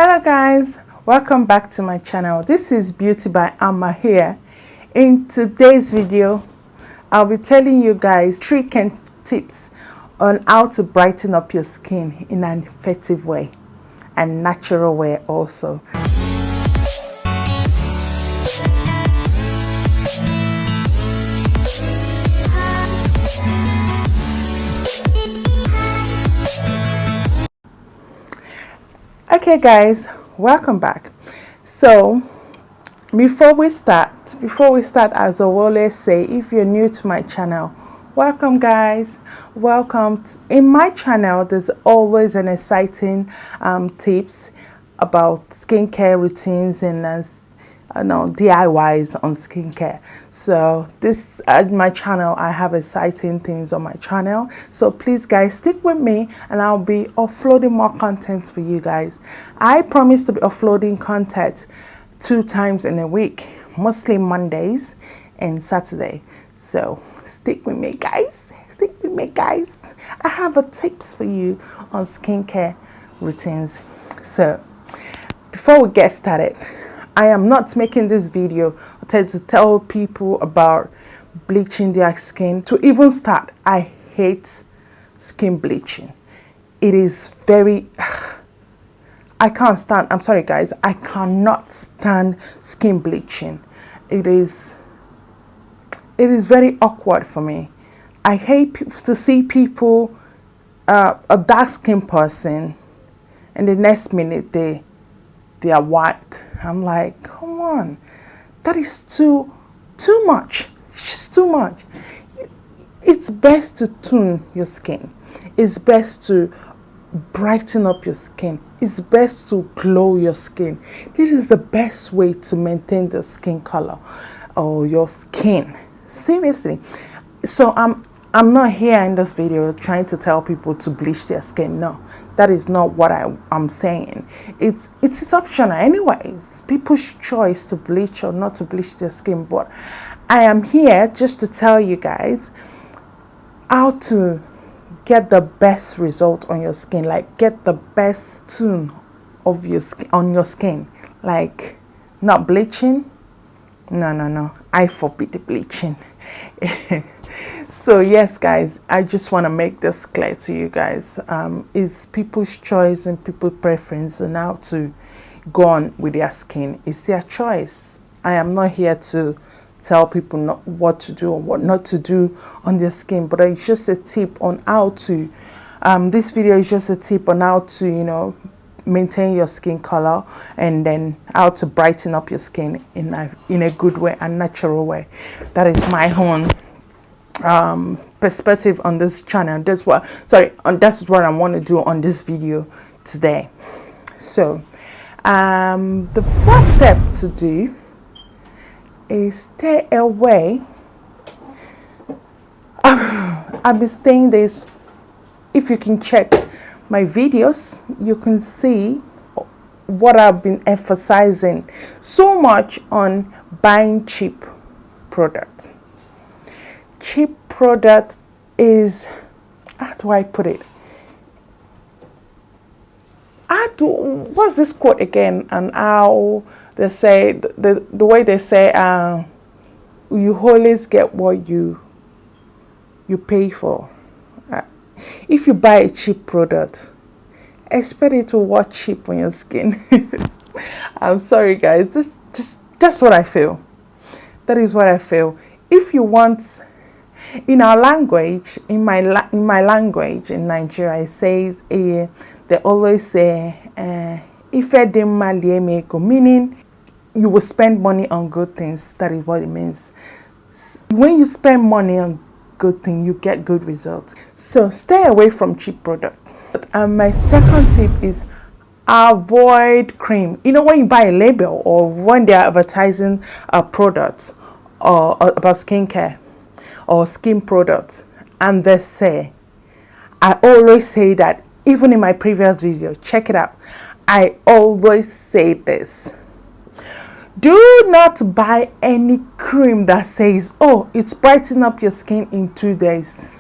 Hello guys, welcome back to my channel. This is Beauty by Amma here. In today's video, I'll be telling you guys 3 tips on how to brighten up your skin in an effective way and natural way also. Okay guys, welcome back. So before we start, as I always say, if you're new to my channel, welcome guys, welcome. In my channel there's always an exciting tips about skincare routines and DIYs on skincare. So this at my channel, I have exciting things on my channel, so please guys stick with me and I'll be uploading more content for you guys. I promise to be uploading content 2 times in a week, mostly Mondays and Saturday. So stick with me guys, I have a tips for you on skincare routines. So before we get started, I am not making this video to tell people about bleaching their skin. To even start, I hate skin bleaching. It is very, I can't stand, I'm sorry guys, I cannot stand skin bleaching. It is very awkward for me. I hate to see people, a dark skin person, and the next minute they are white. I'm like, come on, that is too much. It's just too much. It's best to tone your skin. It's best to brighten up your skin. It's best to glow your skin. This is the best way to maintain the skin color or your skin. Seriously. So I'm not here in this video trying to tell people to bleach their skin. No, that is not what I'm saying. It's optional anyways. People's choice to bleach or not to bleach their skin. But I am here just to tell you guys how to get the best result on your skin. Like get the best tone of your skin on your skin. Like not bleaching. No. I forbid the bleaching. So yes guys, I just want to make this clear to you guys. It's people's choice and people's preference and how to go on with their skin. It's their choice. I am not here to tell people not what to do or what not to do on their skin, but it's just a tip on how to this video is just a tip on how to maintain your skin color and then how to brighten up your skin in a good way and natural way. That is my own perspective on this channel. That's what I want to do on this video today. So the first step to do is stay away. I've been saying this. If you can check my videos, you can see what I've been emphasizing so much on buying cheap product. Cheap product is, how do I put it? What's this quote again? And how they say, the way they say, you always get what you pay for. If you buy a cheap product, expect it to work cheap on your skin. I'm sorry guys, that's what I feel. That is what I feel. If you want, in our language, in my language in Nigeria, it says they always say ife de maliemeko, meaning you will spend money on good things. That is what it means. When you spend money on good thing, you get good results. So stay away from cheap product. My second tip is avoid cream. When you buy a label or when they are advertising a product or about skincare or skin products, and they say, I always say that, even in my previous video, check it out, I always say this: do not buy any cream that says, oh, it's brightening up your skin in 2 days.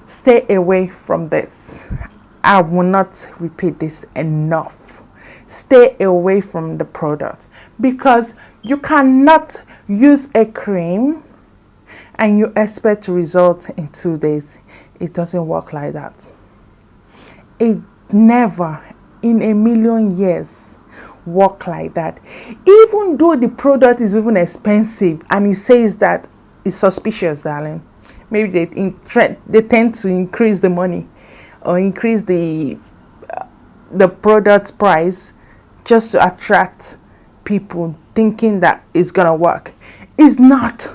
Stay away from this. I will not repeat this enough. stay away from the product, because you cannot use a cream and you expect results in 2 days. It doesn't work like that. It never in a million years work like that. Even though the product is even expensive and it says that it's suspicious, darling, maybe they tend to increase the money or increase the product price just to attract people, thinking that it's gonna work. It's not.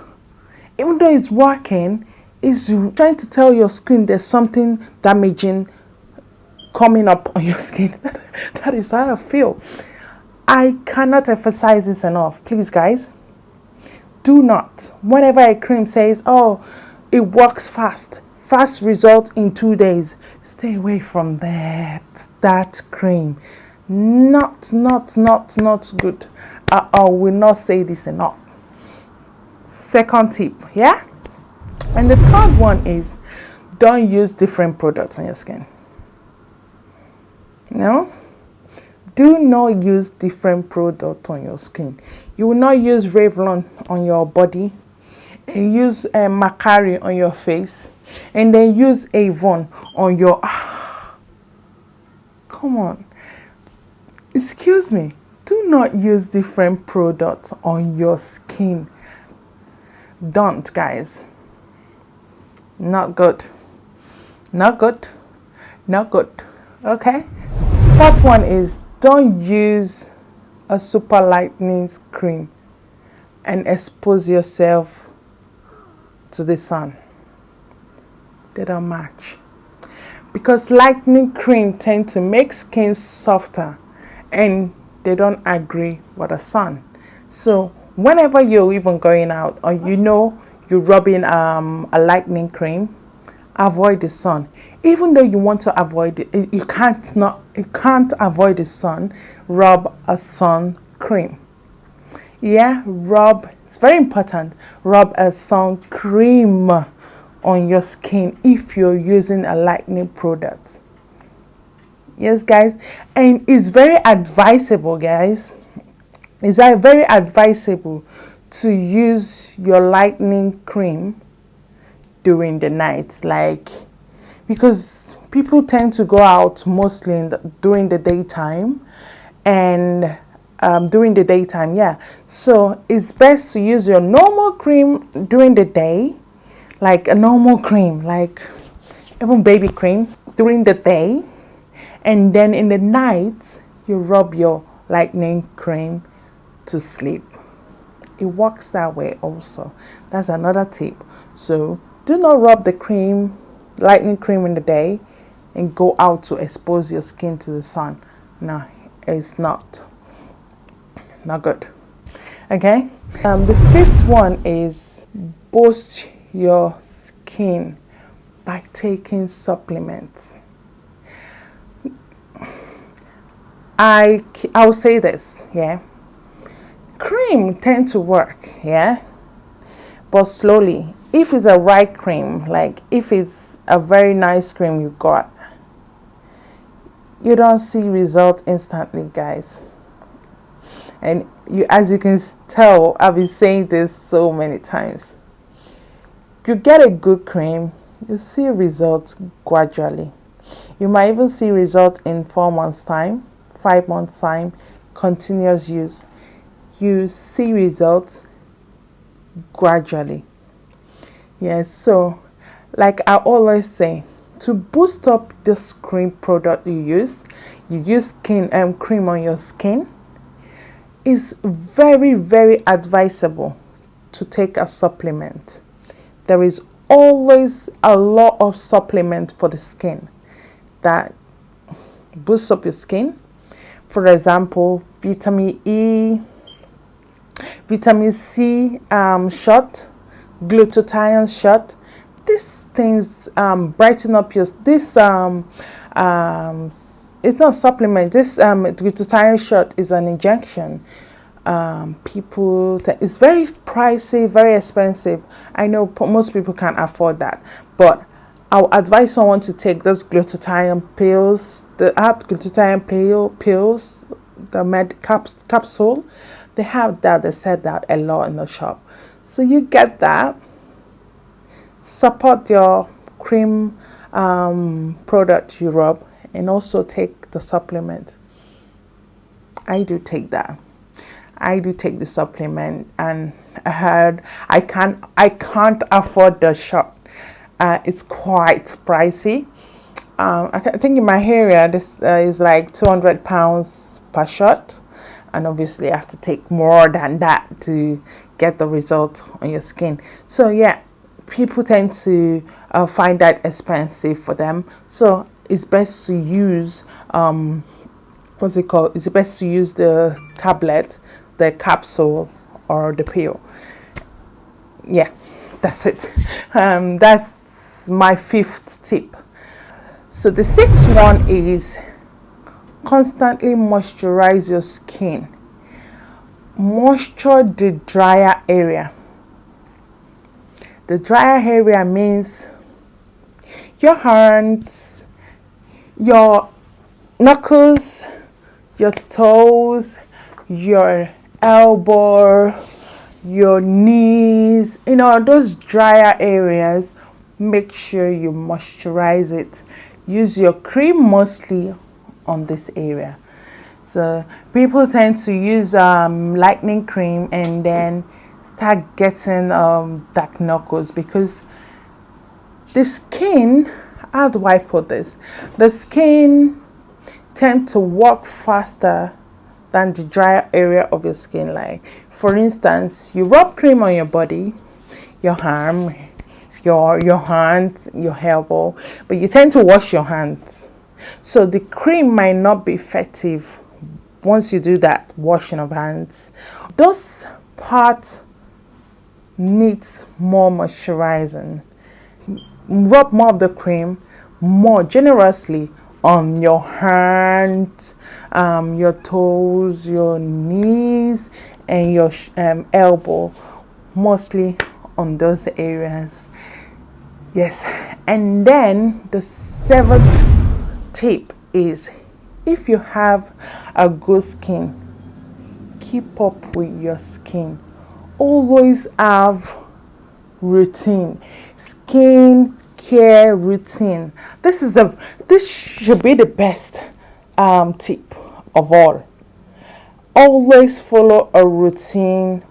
Even though it's working, it's trying to tell your skin there's something damaging coming up on your skin. That is how I feel. I cannot emphasize this enough. Please, guys, do not, whenever a cream says, oh, it works fast result in 2 days, stay away from that cream. Not good. I will not say this enough. Second tip, yeah? And the third one is, don't use different products on your skin. No? Do not use different products on your skin. You will not use Revlon on your body, and use Macari on your face, and then use Avon on your... Come on. Excuse me. Do not use different products on your skin. Don't, guys. Not good. Not good. Not good. Okay? Fourth one is, don't use a super lightening cream and expose yourself to the sun. They don't match. Because lightening cream tend to make skin softer and they don't agree with the sun. So whenever you're even going out, or you're rubbing a lightening cream, avoid the sun. Even though you want to avoid it, you can't avoid the sun. Rub a sun cream. Yeah, it's very important. Rub a sun cream on your skin if you're using a lightening product. Yes, guys, and it's very advisable, guys. It's very advisable to use your lightening cream during the night, because people tend to go out mostly during the daytime, and so it's best to use your normal cream during the day, like a normal cream, like even baby cream during the day, and then in the night you rub your lightening cream to sleep. It works that way also. That's another tip. So do not rub the lightening cream in the day and go out to expose your skin to the sun. No, it's not good. Okay. The fifth one is, boost your skin by taking supplements. I'll say this, yeah. Cream tend to work, yeah, but slowly. If it's a right cream, like if it's a very nice cream you got, you don't see results instantly, guys. And as you can tell, I've been saying this so many times. You get a good cream, you see results gradually. You might even see results in 4 months time, 5 months time, continuous use. You see results gradually. Yes, so like I always say, to boost up this cream product you use cream on your skin. It's very, very advisable to take a supplement. There is always a lot of supplement for the skin that boosts up your skin. For example, vitamin E, vitamin C shot, glutathione shot. These things brighten up your it's not a supplement. This glutathione shot is an injection. It's very pricey, very expensive. I know most people can't afford that, but I'll advise someone to take those glutathione pills. I have glutathione pills. the capsule. They have that. They said that a lot in the shop. So you get that. Support your cream product you rub, and also take the supplement. I do take that. I do take the supplement, and I heard I can't afford the shot. It's quite pricey. I think in my area this is like £200 per shot, and obviously I have to take more than that to get the result on your skin. So yeah, people tend to find that expensive for them. So it's best to use what's it called? It's best to use the tablet, the capsule, or the pill. Yeah, that's it. That's my 5th tip. So the 6th one is constantly moisturize your skin. Moisture the drier area. The drier area means your hands, your knuckles, your toes, your elbow, your knees, those drier areas. Make sure you moisturize it. Use your cream mostly on this area. So people tend to use lightening cream and then start getting dark knuckles, because the skin, how do I put this? The skin tend to work faster than the dry area of your skin. Like for instance, you rub cream on your body, your arm, your hands, your elbow, but you tend to wash your hands. So the cream might not be effective once you do that washing of hands. Those parts needs more moisturizing. Rub more of the cream more generously on your hands, your toes, your knees, and your elbow, mostly on those areas. Yes. And then the 7th tip is, if you have a good skin, keep up with your skin. Always have routine, skin care routine. This should be the best tip of all. Always follow a routine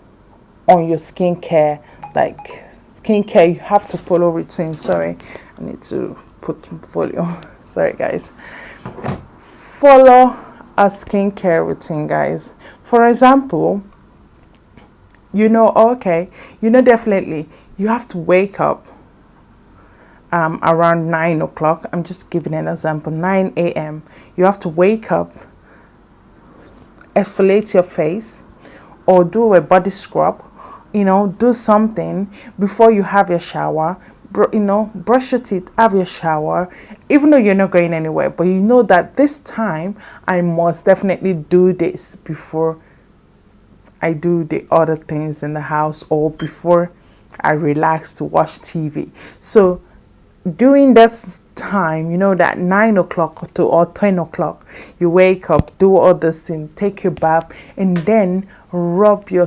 on your skincare. Like skincare, you have to follow routine. Sorry, I need to put volume. Sorry guys. Follow a skincare routine, guys. For example, definitely you have to wake up around 9 o'clock. I'm just giving an example. 9 a.m. You have to wake up, exfoliate your face, or do a body scrub. Do something before you have your shower. Brush your teeth, have your shower, even though you're not going anywhere, but you know that this time I must definitely do this before I do the other things in the house, or before I relax to watch TV. So during this time, that 9 o'clock or 10 o'clock, you wake up, do all this thing, take your bath, and then rub your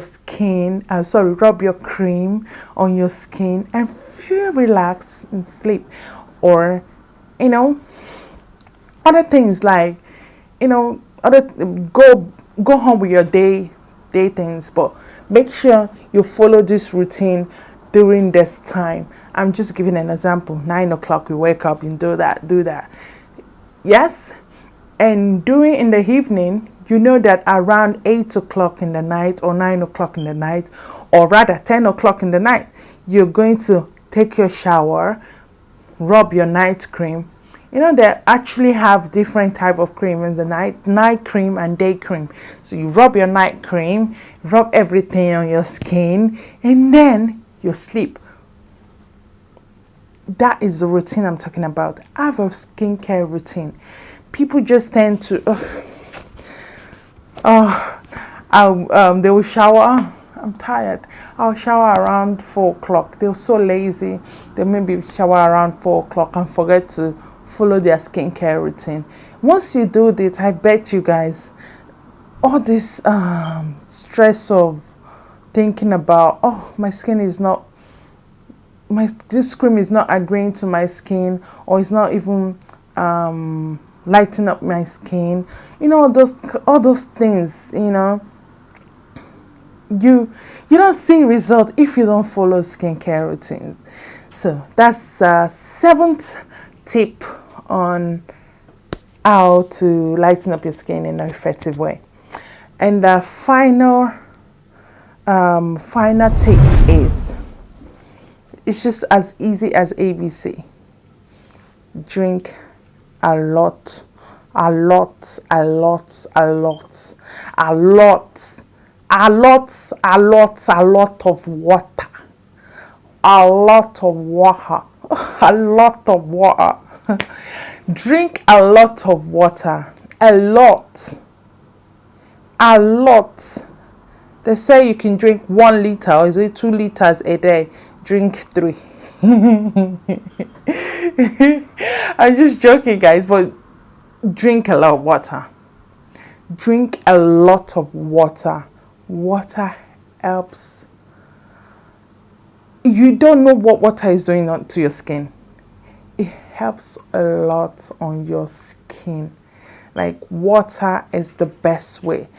cream on your skin and feel relaxed and sleep. Or other things like go home with your day things, but make sure you follow this routine during this time. I'm just giving an example. 9 o'clock we wake up and do that. Yes. And during in the evening, that around 8 o'clock in the night, or 9 o'clock in the night, or rather 10 o'clock in the night, you're going to take your shower, rub your night cream. They actually have different type of cream in the night cream and day cream. So you rub your night cream, rub everything on your skin, and then you sleep. That is the routine I'm talking about. Have a skincare routine. People just tend to they will shower. I'm tired. I'll shower around 4 o'clock. They're so lazy. They maybe shower around 4 o'clock and forget to follow their skincare routine. Once you do this, I bet you guys, all this stress of thinking about, oh, my skin is not, this cream is not agreeing to my skin, or it's not even lighting up my skin, you know, all those things, you know. You don't see result if you don't follow skincare routines. So that's seventh tip on how to lighten up your skin in an effective way. And the final tip is, it's just as easy as ABC. Drink a lot of water. A lot of water. A lot of water. Drink a lot of water. A lot. They say you can drink 1 liter, or is it 2 liters a day? Drink 3. I'm just joking, guys, but drink a lot of water. Drink a lot of water. Water helps. You don't know what water is doing to your skin. It helps a lot on your skin. Like, water is the best way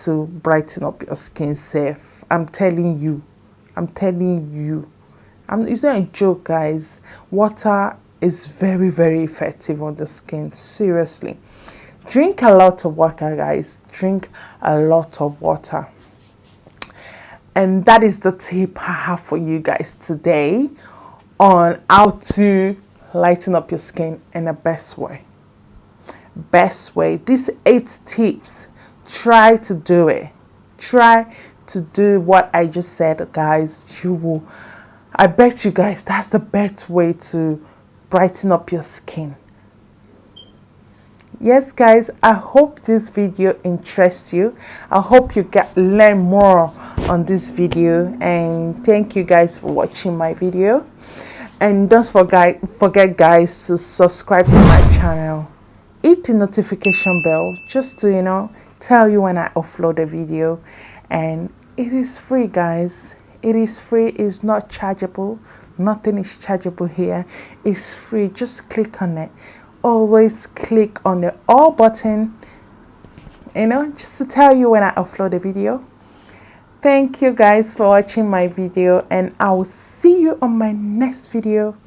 to brighten up your skin safe. I'm telling you. It's not a joke, guys. Water is very, very effective on the skin. Seriously. Drink a lot of water, guys. Drink a lot of water. And that is the tip I have for you guys today on how to lighten up your skin in the best way. These 8 tips, try to do it. Try to do what I just said, guys. I bet you guys, that's the best way to brighten up your skin. Yes, guys, I hope this video interests you. I hope you learn more on this video, and thank you guys for watching my video. And don't forget, guys, to subscribe to my channel. Hit the notification bell just to, you know, tell you when I upload a video. And it is free, guys. It is free. It's not chargeable. Nothing is chargeable here. It's free. Just click on it. Always click on the all button, you know, just to tell you when I upload a video. Thank you guys for watching my video, and I will see you on my next video.